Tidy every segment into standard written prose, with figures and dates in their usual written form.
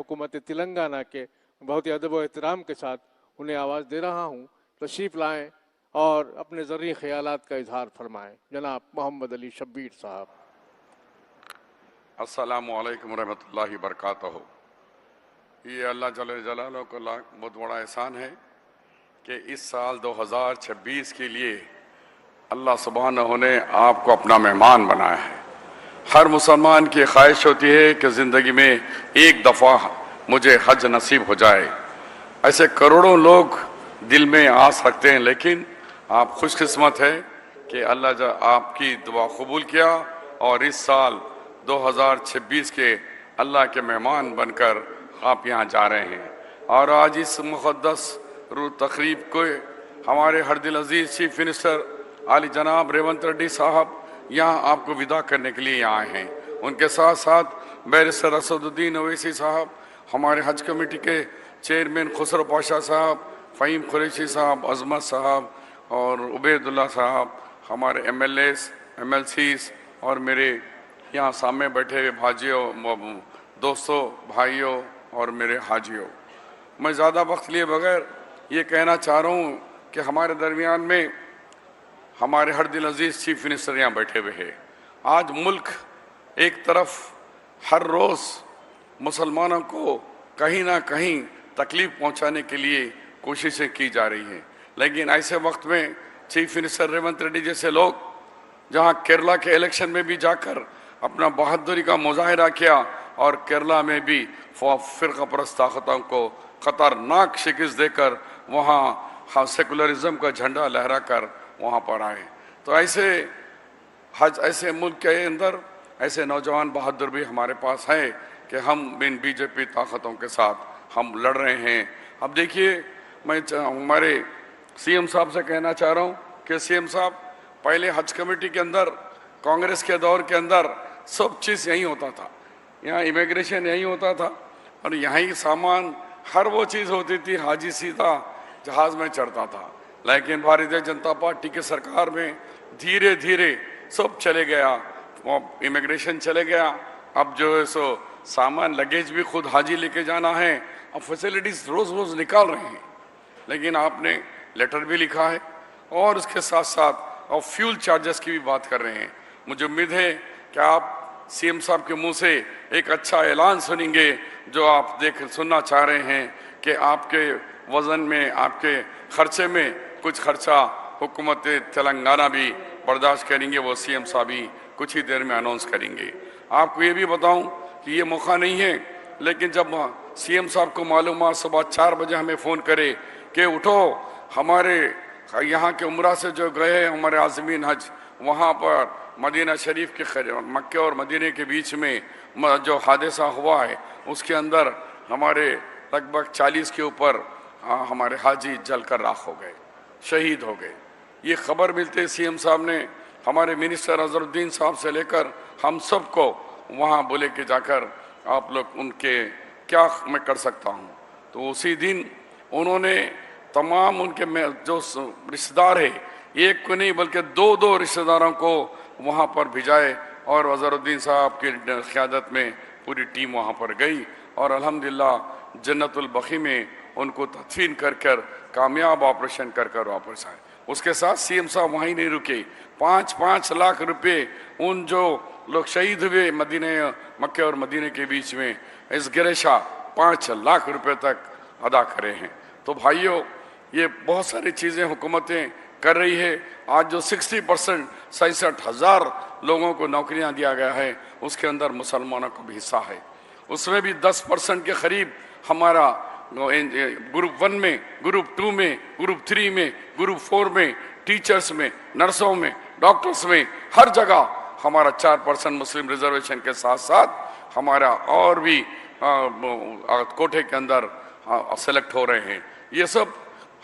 हुकूमत तेलंगाना के बहुत ही अदब व एहतराम के साथ उन्हें आवाज़ दे रहा हूँ, तशरीफ़ लाएँ और अपने ज़रूरी ख़यालात का इजहार फरमाएँ। जनाब मोहम्मद अली शब्बीर साहब। अस्सलामु अलैकुम रहमतुल्लाहि बरकातहू। ये अल्लाह जल्ल जलालहू का बहुत बड़ा एहसान है कि इस साल 2026 के लिए अल्लाह सुब्हानहू ने आपको अपना मेहमान बनाया है। हर मुसलमान की ख्वाहिश होती है कि ज़िंदगी में एक दफ़ा मुझे हज नसीब हो जाए। ऐसे करोड़ों लोग दिल में आस रखते हैं, लेकिन आप खुशकिस्मत है कि अल्लाह आपकी दुआ कबूल किया और इस साल 2026 के अल्लाह के मेहमान बनकर आप यहाँ जा रहे हैं। और आज इस मुक़द्दस रूह तकरीब को हमारे हर दिल अजीज़ चीफ मिनिस्टर आली जनाब रेवंत रेड्डी साहब यहाँ आपको विदा करने के लिए आए हैं। उनके साथ साथ बैरिस्टर असदुद्दीन ओवैसी साहब, हमारे हज कमेटी के चेयरमैन खुसरो पाशा साहब, फ़हीम कुरैशी साहब, अजमत साहब और उबैदुल्ला साहब, हमारे MLAs, MLCs और मेरे यहाँ सामने बैठे हुए भाइयों, दोस्तों, भाइयों और मेरे हाजियों, मैं ज़्यादा वक्त लिए बगैर ये कहना चाह रहा हूँ कि हमारे दरमियान में हमारे हर दिल अजीज़ चीफ मिनिस्टर यहाँ बैठे हुए हैं। आज मुल्क एक तरफ हर रोज़ मुसलमानों को कहीं ना कहीं तकलीफ़ पहुँचाने के लिए कोशिशें की जा रही हैं, लेकिन ऐसे वक्त में चीफ मिनिस्टर रेवंत रेड्डी जैसे लोग जहाँ केरला के इलेक्शन में भी जाकर अपना बहादुरी का मुजाहिरा किया और केरला में भी फ़िरका परस्त ताकतों को ख़तरनाक शिकस्त देकर वहाँ सेकुलरिज्म का झंडा लहरा कर वहाँ पर आए, तो ऐसे मुल्क के अंदर ऐसे नौजवान बहादुर भी हमारे पास हैं कि हम इन BJP ताकतों के साथ हम लड़ रहे हैं। अब देखिए, मैं हमारे CM साहब से कहना चाह रहा हूँ कि CM साहब, पहले हज कमेटी के अंदर कांग्रेस के दौर के अंदर सब चीज़ यहीं होता था, यहाँ इमिग्रेशन यहीं होता था और यहीं सामान हर वो चीज़ होती थी, हाजी सीधा जहाज़ में चढ़ता था। लेकिन भारतीय जनता पार्टी की सरकार में धीरे धीरे सब चले गया, इमिग्रेशन चले गया। अब जो है सो सामान लगेज भी खुद हाजी लेके जाना है, अब फैसिलिटीज़ रोज़ रोज़ निकाल रहे हैं। लेकिन आपने लेटर भी लिखा है और उसके साथ साथ और फ्यूल चार्जेस की भी बात कर रहे हैं। मुझे उम्मीद है कि आप CM साहब के मुंह से एक अच्छा ऐलान सुनेंगे, जो आप सुनना चाह रहे हैं कि आपके वज़न में, आपके खर्चे में कुछ खर्चा हुकूमत तेलंगाना भी बर्दाश्त करेंगे, वो CM साहब ही कुछ ही देर में अनाउंस करेंगे। आपको ये भी बताऊं कि ये मौका नहीं है, लेकिन जब CM साहब को मालूम हुआ सुबह 4 बजे हमें फ़ोन करे कि उठो, हमारे यहाँ के उम्रा से जो गए हैं हमारे आज़मीन हज, वहाँ पर मदीना शरीफ के मक्के और मदीने के बीच में जो हादसा हुआ है उसके अंदर हमारे लगभग 40 के ऊपर हमारे हाजी जलकर राख हो गए, शहीद हो गए। ये खबर मिलते CM साहब ने हमारे मिनिस्टर अजहरुद्दीन साहब से लेकर हम सबको वहाँ बोले कि जाकर आप लोग उनके क्या मैं कर सकता हूँ, तो उसी दिन उन्होंने तमाम उनके जो रिश्तेदार है, एक को नहीं बल्कि 2 रिश्तेदारों को वहाँ पर भिजाए और अजहरुद्दीन साहब की क़यादत में पूरी टीम वहाँ पर गई और अल्हम्दुलिल्लाह जन्नतुल बक़ी में उनको तदफीन कर कामयाब ऑपरेशन कर वापस आए। उसके साथ CM साहब वहीं नहीं रुके, 5-5 लाख रुपए उन जो लोग शहीद हुए मदीने मक्के और मदीने के बीच में, इस गिरेशा 5 लाख रुपए तक अदा करे हैं। तो भाइयों, ये बहुत सारी चीज़ें हुकूमतें कर रही है। आज जो 60% 67,000 लोगों को नौकरियां दिया गया है, उसके अंदर मुसलमानों का भी हिस्सा है। उसमें भी 10% के करीब हमारा ग्रुप 1 में, ग्रुप 2 में, ग्रुप 3 में, ग्रुप 4 में, टीचर्स में, नर्सों में, डॉक्टर्स में, हर जगह हमारा 4% मुस्लिम रिजर्वेशन के साथ साथ हमारा और भी कोटे के अंदर सेलेक्ट हो रहे हैं। ये सब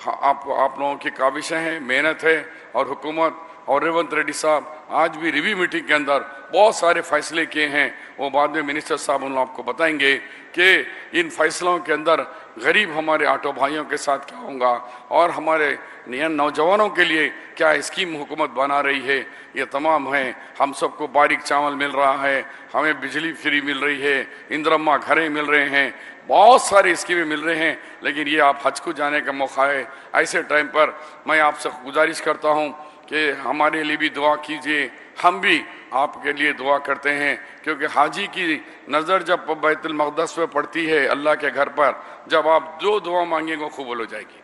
आप लोगों की काविशें हैं, मेहनत है और हुकूमत और रेवंत रेड्डी साहब आज भी रिव्यू मीटिंग के अंदर बहुत सारे फैसले किए हैं, वो बाद में मिनिस्टर साहब उन आपको बताएंगे कि इन फैसलों के अंदर गरीब हमारे ऑटो भाइयों के साथ क्या होगा और हमारे नौजवानों के लिए क्या स्कीम हुकूमत बना रही है। ये तमाम है। हम सबको बारीक चावल मिल रहा है, हमें बिजली फ्री मिल रही है, इंदिरा घरें मिल रहे हैं, बहुत सारी स्कीमें मिल रहे हैं। लेकिन ये आप हज को जाने का मौका है। ऐसे टाइम पर मैं आपसे गुजारिश करता हूँ कि हमारे लिए भी दुआ कीजिए, हम भी आपके लिए दुआ करते हैं, क्योंकि हाजी की नज़र जब बैतुल मक़दस पे पड़ती है अल्लाह के घर पर, जब आप जो दुआ मांगेंगे कबूल हो जाएगी।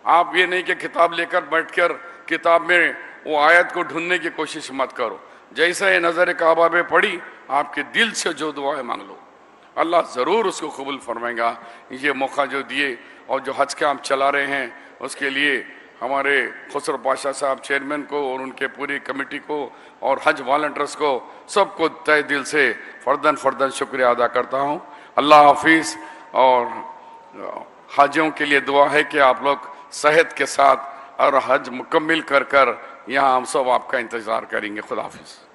आप ये नहीं कि किताब लेकर बैठकर किताब में वो आयत को ढूंढने की कोशिश मत करो। जैसे नज़र काबा में पड़ी, आपके दिल से जो दुआएं मांग लो, अल्लाह ज़रूर उसको कबूल फरमाएगा। ये मौका जो दिए और जो हज का हम चला रहे हैं, उसके लिए हमारे खुसरो पाशा साहब चेयरमैन को और उनके पूरी कमेटी को और हज वॉलंटियर्स को सबको तहे दिल से फ़र्दन शुक्रिया अदा करता हूँ। अल्लाह हाफिज़। और हाजियों के लिए दुआ है कि आप लोग सेहत के साथ और हज मुकम्मिल कर यहाँ हम सब आपका इंतज़ार करेंगे। खुदा हाफिज़।